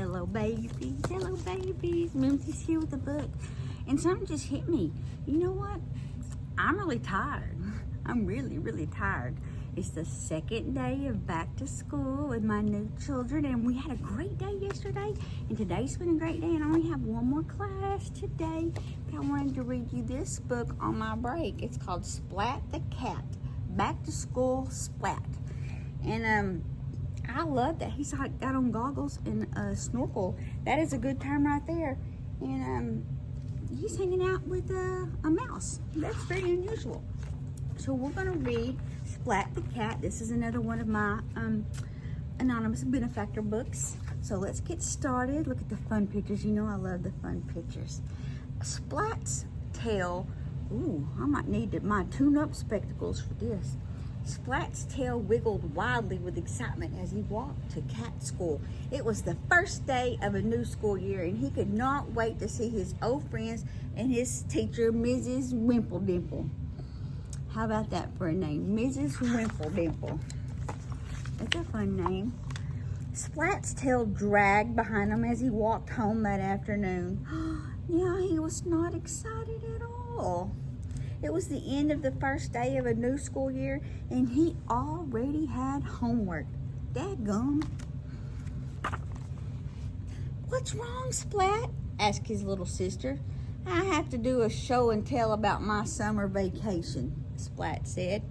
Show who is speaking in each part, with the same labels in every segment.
Speaker 1: Hello babies, Mimzie's here with a book. And something just hit me. You know what? I'm really tired. I'm really tired. It's the second day of back to school with my new children, and we had a great day yesterday, and today's been a great day, and I only have one more class today. But I wanted to read you this book on my break. It's called Splat the Cat, Back to School Splat. And I love that he's got on goggles and a snorkel. That is a good time right there. And he's hanging out with a mouse. That's very unusual. So we're gonna read Splat the Cat. This is another one of my anonymous benefactor books. So let's get started. Look at the fun pictures. You know I love the fun pictures. Splat's tail. Ooh, I might need my tune-up spectacles for this. Splat's tail wiggled wildly with excitement as he walked to cat school. It was the first day of a new school year, and he could not wait to see his old friends and his teacher, Mrs. Wimpledimple. How about that for a name? Mrs. Wimpledimple. That's a fun name. Splat's tail dragged behind him as he walked home that afternoon. Yeah, he was not excited at all. It was the end of the first day of a new school year, and he already had homework. Dadgum. What's wrong, Splat? Asked his little sister. I have to do a show and tell about my summer vacation, Splat said.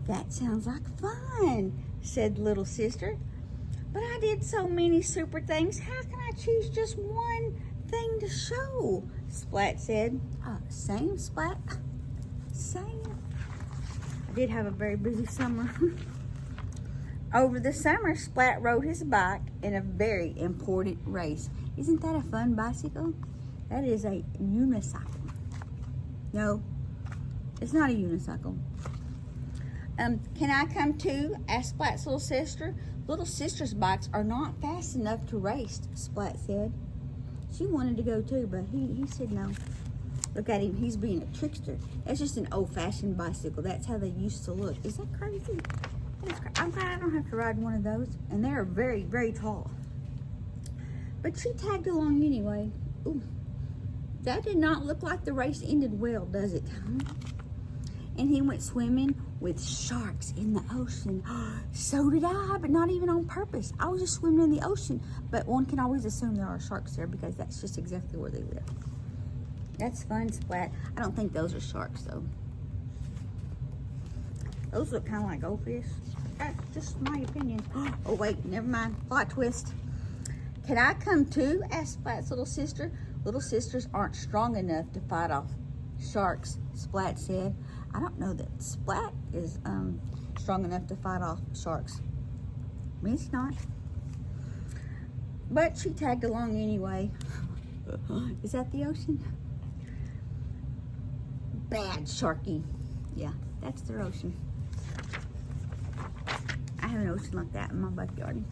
Speaker 1: That sounds like fun, said little sister. But I did so many super things. How can I choose just one thing to show? Splat said. Same, Splat. Same. I did have a very busy summer. Over the summer, Splat rode his bike in a very important race. Isn't that a fun bicycle? That is a unicycle. No, it's not a unicycle. Can I come too? Asked Splat's little sister. Little sister's bikes are not fast enough to race, Splat said. She wanted to go too, but he said no. Look at him, he's being a trickster. That's just an old-fashioned bicycle. That's how they used to look. Is that crazy? I'm glad I don't have to ride one of those. And they're very tall. But she tagged along anyway. Ooh, that did not look like the race ended well, does it? And he went swimming with sharks in the ocean. So did I, but not even on purpose. I was just swimming in the ocean. But one can always assume there are sharks there because that's just exactly where they live. That's fun, Splat. I don't think those are sharks, though. Those look kind of like goldfish. That's just my opinion. Oh, wait, never mind. Plot twist. Can I come too? Asked Splat's little sister. Little sisters aren't strong enough to fight off sharks, Splat said. I don't know that Splat is strong enough to fight off sharks. He's not. But she tagged along anyway. Is that the ocean? Bad Sharky. Yeah, that's their ocean. I have an ocean like that in my backyard.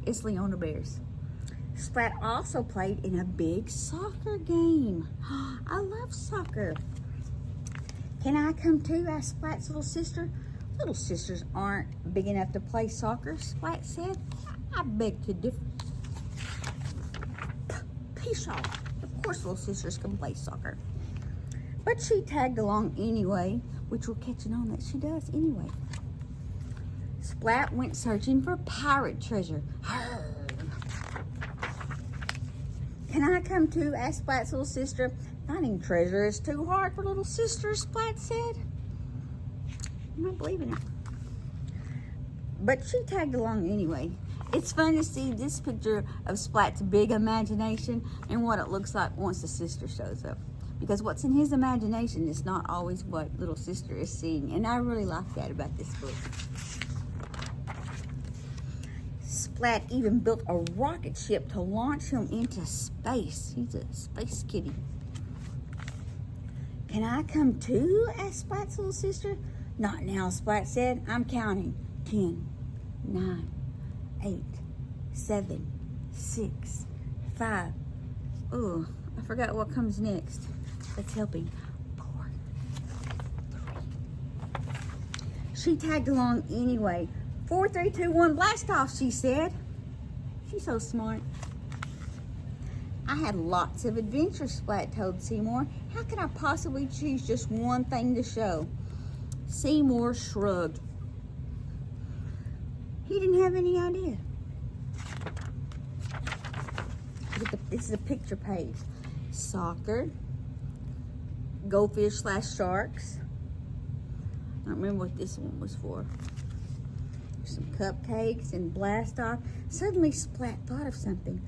Speaker 1: It's Leona Bears. Splat also played in a big soccer game. I love soccer. Can I come too? Asked Splat's little sister. Little sisters aren't big enough to play soccer, Splat said. I beg to differ. Peace off. Of course little sisters can play soccer. But she tagged along anyway, which we're catching on that she does anyway. Splat went searching for pirate treasure. Can I come too? Asked Splat's little sister. Finding treasure is too hard for little sisters, Splat said. I'm not believing it. But she tagged along anyway. It's fun to see this picture of Splat's big imagination and what it looks like once the sister shows up. Because what's in his imagination is not always what little sister is seeing. And I really like that about this book. Splat even built a rocket ship to launch him into space. He's a space kitty. Can I come too? Asked Splat's little sister. Not now, Splat said. I'm counting. 10, 9, 8, 7, 6, 5. Oh, I forgot what comes next. Let's help him. 4, 3. She tagged along anyway. 4, 3, 2, 1, blast off, she said. She's so smart. I had lots of adventures, Splat told Seymour. How could I possibly choose just one thing to show? Seymour shrugged. He didn't have any idea. This is a picture page. Soccer, goldfish / sharks. I don't remember what this one was for. Some cupcakes and blast off. Suddenly Splat thought of something.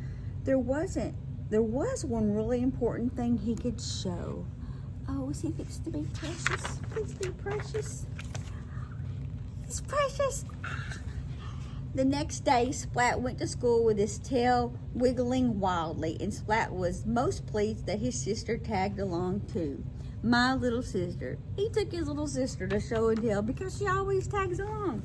Speaker 1: There was one really important thing he could show. Oh, is he fixed to be precious? Please be precious. It's precious. The next day, Splat went to school with his tail wiggling wildly, and Splat was most pleased that his sister tagged along too. My little sister. He took his little sister to show and tell because she always tags along.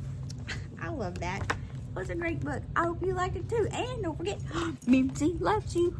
Speaker 1: I love that. It was a great book. I hope you liked it too. And don't forget, Mimzie loves you.